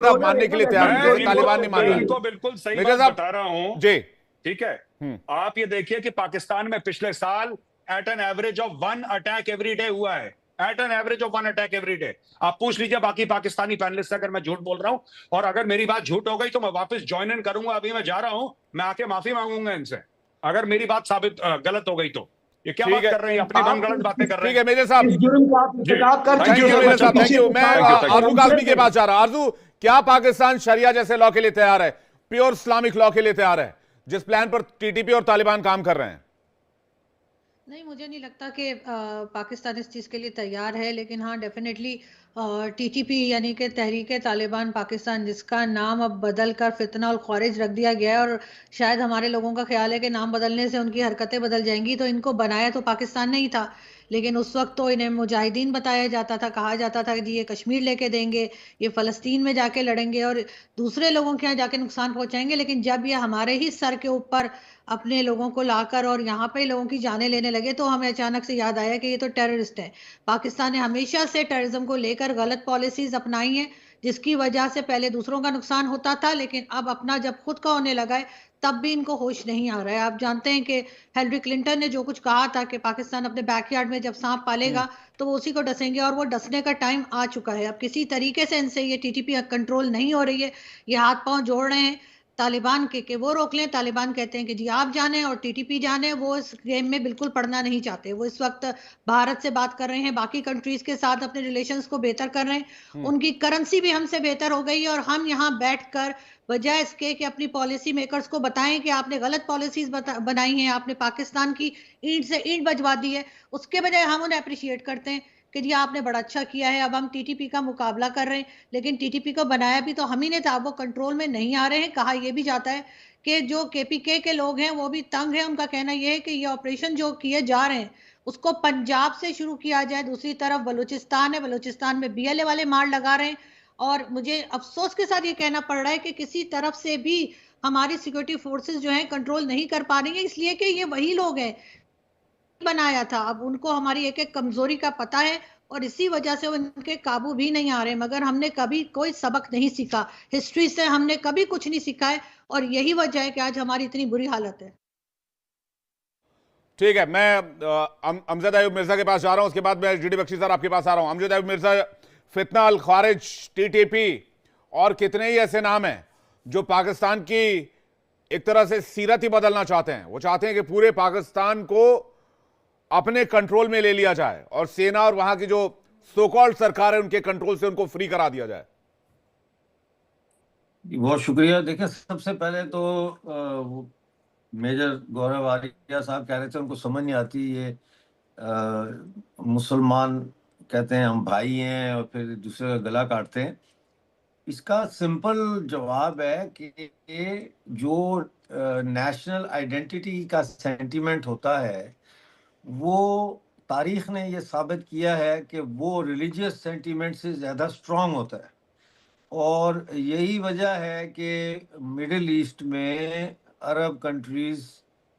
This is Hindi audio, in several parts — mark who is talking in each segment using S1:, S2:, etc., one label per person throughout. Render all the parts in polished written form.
S1: साहब मानने के लिए तैयार नहीं, जो तालिबान नहीं मान
S2: मैं
S1: रहा।
S2: इनको बिल्कुल सही
S1: मेजर
S2: बात
S1: साहब
S2: बता रहा हूं।
S1: जी।
S2: ठीक है, आप ये देखिए कि पाकिस्तान में पिछले साल at an average of 1 attack every day हुआ है। At an average of 1 attack every day. आप पूछ लीजिए बाकी पाकिस्तानी पैनलिस्ट से, अगर मैं झूठ बोल रहा हूं, और अगर मेरी बात झूठ हो गई तो मैं वापस ज्वाइन इन करूंगा। अभी मैं जा रहा हूं, मैं आके माफी मांगूंगा इनसे अगर मेरी बात साबित गलत हो गई तो। ये क्या
S1: ठीक
S2: बात
S1: है,
S2: कर रहे हैं, अपनी मन गलत बातें कर रहे
S1: ठीक
S2: हैं।
S1: है मेजर साहब।
S3: इस जुर्म का आप
S2: जी
S3: इंतकाब कर
S2: thank
S1: thank
S2: you
S1: you
S2: sir,
S1: major
S2: मैं
S1: साहब,
S2: चलता
S1: थैंक
S2: हूं।
S1: यू। मैं
S2: थैंक यू थैंक यू।
S1: आरजू काजमी के पास जा रहा। आरजू, क्या पाकिस्तान शरिया जैसे लॉ के लिए तैयार है, प्योर इस्लामिक लॉ के लिए तैयार है, जिस प्लान पर टीटीपी और तालिबान काम कर रहे हैं?
S4: नहीं, मुझे नहीं लगता कि पाकिस्तान इस चीज़ के लिए तैयार है, लेकिन हाँ डेफिनेटली टीटीपी यानी कि तहरीक तालिबान पाकिस्तान, जिसका नाम अब बदल कर फितना और ख़वारिज रख दिया गया है, और शायद हमारे लोगों का ख्याल है कि नाम बदलने से उनकी हरकतें बदल जाएंगी। तो इनको बनाया तो पाकिस्तान नहीं था, लेकिन उस वक्त तो इन्हें मुजाहिदीन बताया जाता था, कहा जाता था कि जी ये कश्मीर लेके देंगे, ये फ़लस्तीन में जाके लड़ेंगे और दूसरे लोगों के यहाँ जाके नुकसान पहुंचाएंगे। लेकिन जब ये हमारे ही सर के ऊपर अपने लोगों को लाकर और यहाँ पे लोगों की जानें लेने लगे, तो हमें अचानक से याद आया कि ये तो टेररिस्ट है। पाकिस्तान ने हमेशा से टेररिज्म को लेकर गलत पॉलिसीज अपनाई हैं, जिसकी वजह से पहले दूसरों का नुकसान होता था, लेकिन अब अपना जब खुद का होने लगा है तब भी इनको होश नहीं आ रहा है। आप जानते हैं कि हिलरी क्लिंटन ने जो कुछ कहा था कि पाकिस्तान अपने बैकयार्ड में जब सांप पालेगा तो वो उसी को डसेंगे, और वो डसने का टाइम आ चुका है। अब किसी तरीके से इनसे ये टीटीपी कंट्रोल नहीं हो रही है। ये हाथ पांव जोड़ रहे हैं तालिबान के वो रोक लें। तालिबान कहते हैं कि जी आप जाने और टीटीपी जाने। वो इस गेम में बिल्कुल पड़ना नहीं चाहते। वो इस वक्त भारत से बात कर रहे हैं, बाकी कंट्रीज के साथ अपने रिलेशंस को बेहतर कर रहे हैं। उनकी करेंसी भी हमसे बेहतर हो गई है, और हम यहाँ बैठकर बजाय इसके कि अपनी पॉलिसी मेकर्स को बताएं कि आपने गलत पॉलिसीज बनाई हैं, आपने पाकिस्तान की ईंट से ईंट बजवा दी है, उसके बजाय हम उन्हें अप्रिशिएट करते हैं कि जी आपने बड़ा अच्छा किया है। अब हम टीटीपी का मुकाबला कर रहे हैं, लेकिन टीटीपी को बनाया भी तो हम ही ने था। वो कंट्रोल में नहीं आ रहे हैं। कहा यह भी जाता है कि जो केपीके के लोग हैं वो भी तंग हैं। उनका कहना यह है कि ये ऑपरेशन जो किए जा रहे हैं उसको पंजाब से शुरू किया जाए। दूसरी तरफ बलूचिस्तान है, बलूचिस्तान में बीएलए वाले मार लगा रहे हैं, और मुझे अफसोस के साथ ये कहना पड़ रहा है कि किसी तरफ से भी हमारी सिक्योरिटी फोर्सेस जो हैं कंट्रोल नहीं कर पा रही हैं, इसलिए कि ये वही लोग हैं बनाया था। अब उनको हमारी एक एक कमजोरी का पता है, और इसी वजह से वो इनके काबू भी नहीं आ रहे। मगर हमने कभी कोई सबक नहीं सीखा, हिस्ट्री से हमने कभी कुछ नहीं सीखा है, और यही वजह है कि आज हमारी इतनी बुरी हालत है।
S1: ठीक है, मैं अमजद अयूब मिर्जा के पास जा रहा हूं, उसके बाद मैं जीडी बख्शी सर आपके पास आ रहा हूं। अमजद अयूब मिर्जा, फितना अल खारिज, टीटीपी और कितने ही ऐसे नाम हैं जो पाकिस्तान की एक तरह से सीरत ही बदलना चाहते हैं। वो चाहते हैं कि पूरे पाकिस्तान को अपने कंट्रोल में ले लिया जाए और सेना और वहां की जो सो कॉल्ड सरकार है उनके कंट्रोल से उनको फ्री करा दिया जाए।
S5: बहुत शुक्रिया। देखिए, सबसे पहले तो मेजर गौरव आर्या साहब कह रहे थे उनको समझ नहीं आती ये मुसलमान कहते हैं हम भाई हैं और फिर दूसरे का गला काटते हैं। इसका सिंपल जवाब है कि जो नेशनल आइडेंटिटी का सेंटीमेंट होता है वो तारीख ने ये साबित किया है कि वो रिलीजियस सेंटीमेंट से ज़्यादा स्ट्रांग होता है। और यही वजह है कि मिडिल ईस्ट में अरब कंट्रीज़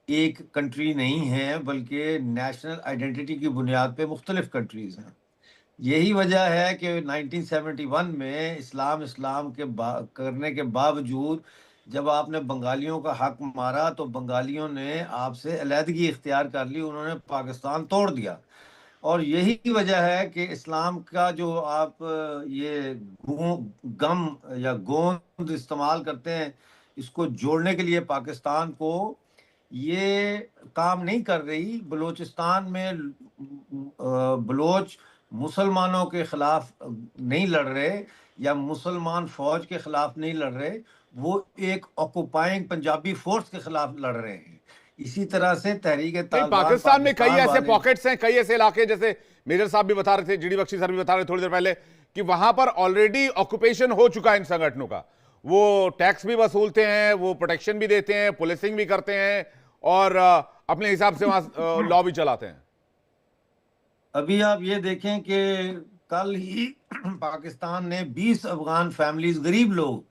S5: एक कंट्री नहीं है, बल्कि नेशनल आइडेंटिटी की बुनियाद पे मुख्तलिफ कंट्रीज़ हैं। यही वजह है कि 1971 में इस्लाम के करने के बावजूद जब आपने बंगालियों का हक मारा तो बंगालियों ने आपसे अलहदगी इख्तियार कर ली, उन्होंने पाकिस्तान तोड़ दिया। और यही वजह है कि इस्लाम का जो आप ये गम या गोंद इस्तेमाल करते हैं इसको जोड़ने के लिए पाकिस्तान को, ये काम नहीं कर रही। बलूचिस्तान में बलोच मुसलमानों के खिलाफ नहीं लड़ रहे या मुसलमान फौज के खिलाफ नहीं लड़ रहे, वो एक ऑक्युपाइंग पंजाबी फोर्स के खिलाफ लड़ रहे हैं। इसी तरह से तहरीक तालिबान
S1: पाकिस्तान में कई ऐसे
S5: वाले
S1: पॉकेट्स हैं, कई ऐसे इलाके, जैसे मेजर साहब भी बता रहे थे, जीडी बख्शी सर भी बता रहे थे थोड़ी देर पहले, कि वहां पर ऑलरेडी ऑक्यूपेशन हो चुका है इन संगठनों का। वो टैक्स भी वसूलते हैं, वो प्रोटेक्शन भी देते हैं, पुलिसिंग भी करते हैं और अपने हिसाब से वहां लॉ भी चलाते हैं।
S5: अभी आप ये देखें कि कल ही पाकिस्तान ने 20 अफगान फैमिलीज, गरीब लोग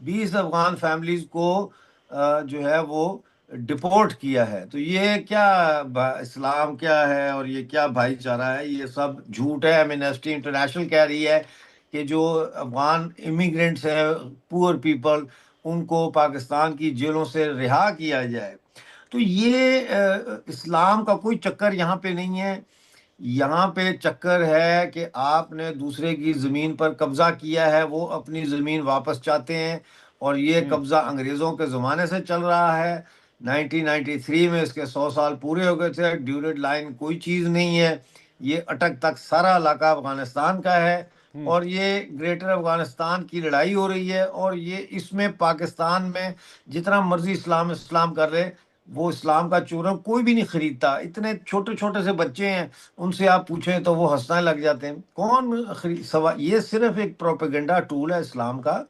S5: 20 अफगान फैमिलीज को जो है वो डिपोर्ट किया है। तो ये क्या इस्लाम क्या है और ये क्या भाईचारा है? ये सब झूठ है। एमनेस्टी इंटरनेशनल कह रही है कि जो अफगान इमिग्रेंट्स हैं, पुअर पीपल, उनको पाकिस्तान की जेलों से रिहा किया जाए। तो ये इस्लाम का कोई चक्कर यहाँ पे नहीं है। यहाँ पे चक्कर है कि आपने दूसरे की ज़मीन पर कब्ज़ा किया है, वो अपनी ज़मीन वापस चाहते हैं, और ये कब्ज़ा अंग्रेज़ों के ज़माने से चल रहा है। 1993 में इसके 100 साल पूरे हो गए थे। ड्यूरेड लाइन कोई चीज़ नहीं है। ये अटक तक सारा इलाका अफगानिस्तान का है, और ये ग्रेटर अफगानिस्तान की लड़ाई हो रही है। और ये इसमें पाकिस्तान में जितना मर्जी इस्लाम इस्लाम कर रहे, वो इस्लाम का चूरन कोई भी नहीं खरीदता। इतने छोटे छोटे से बच्चे हैं, उनसे आप पूछें तो वो हंसने लग जाते हैं। कौन खरीद? ये सिर्फ एक प्रोपेगेंडा टूल है इस्लाम का,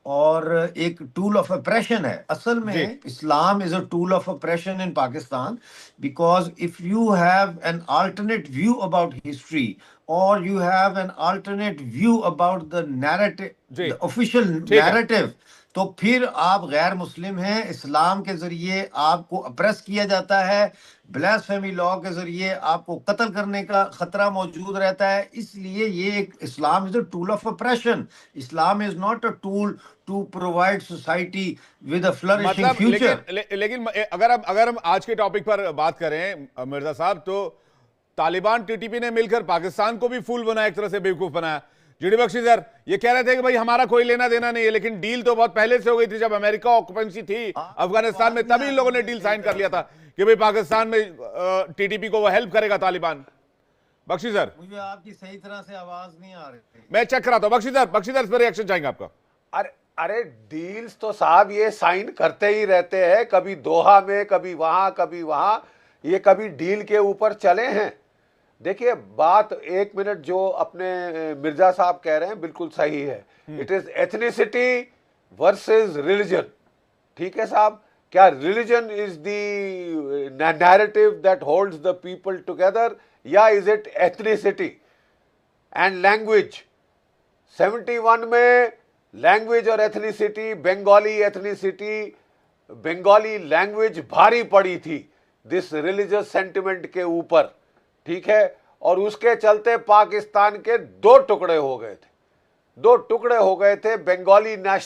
S5: और एक टूल ऑफ अप्रेशन है। असल
S1: जी
S5: में Islam is a tool of oppression in Pakistan, because if you have an alternate view about history, और you have an alternate view about the narrative,
S1: जी
S5: the official
S1: ठीक है।
S5: narrative, तो फिर आप गैर मुस्लिम हैं। इस्लाम के जरिए आपको अप्रेस किया जाता है, ब्लास्फेमी लॉ के जरिए आपको कत्ल करने का खतरा मौजूद रहता है। इसलिए ये एक Islam is a tool of oppression. Islam is not a tool to provide society with a flourishing
S1: मतलब
S5: फ्यूचर।
S1: लेकिन अगर हम आज के टॉपिक पर बात करें मिर्जा साहब, तो तालिबान टीटीपी ने मिलकर पाकिस्तान को भी फूल बनाया, एक तरह से बेवकूफ बनाया। जीडी बख्शी सर ये कह रहे थे कि भाई हमारा कोई लेना देना नहीं है, लेकिन डील तो बहुत पहले से हो गई थी। जब अमेरिका ऑक्युपेंसी थी अफगानिस्तान में, तभी इन लोगों ने डील साइन कर लिया था कि भाई पाकिस्तान में टीटीपी को वो हेल्प करेगा तालिबान। बख्शी सर
S5: मुझे आपकी सही तरह से आवाज नहीं आ रही।
S1: मैं चेक करा था। बख्शी सर इस पर रिएक्शन चाहेंगे आपका?
S3: अरे अरे डील्स तो साहब ये साइन करते ही रहते हैं, कभी दोहा में, कभी वहां, ये कभी डील के ऊपर चले हैं। देखिए बात, एक मिनट, जो अपने मिर्जा साहब कह रहे हैं बिल्कुल सही है। It is ethnicity versus religion. ठीक है साहब, क्या religion is the narrative that holds the people together, या is it ethnicity and language? 71 में लैंग्वेज और एथनिसिटी, बंगाली लैंग्वेज भारी पड़ी थी दिस रिलीजियस सेंटिमेंट के ऊपर। ठीक है, और उसके चलते पाकिस्तान के दो टुकड़े हो गए थे। बंगाली नेशनल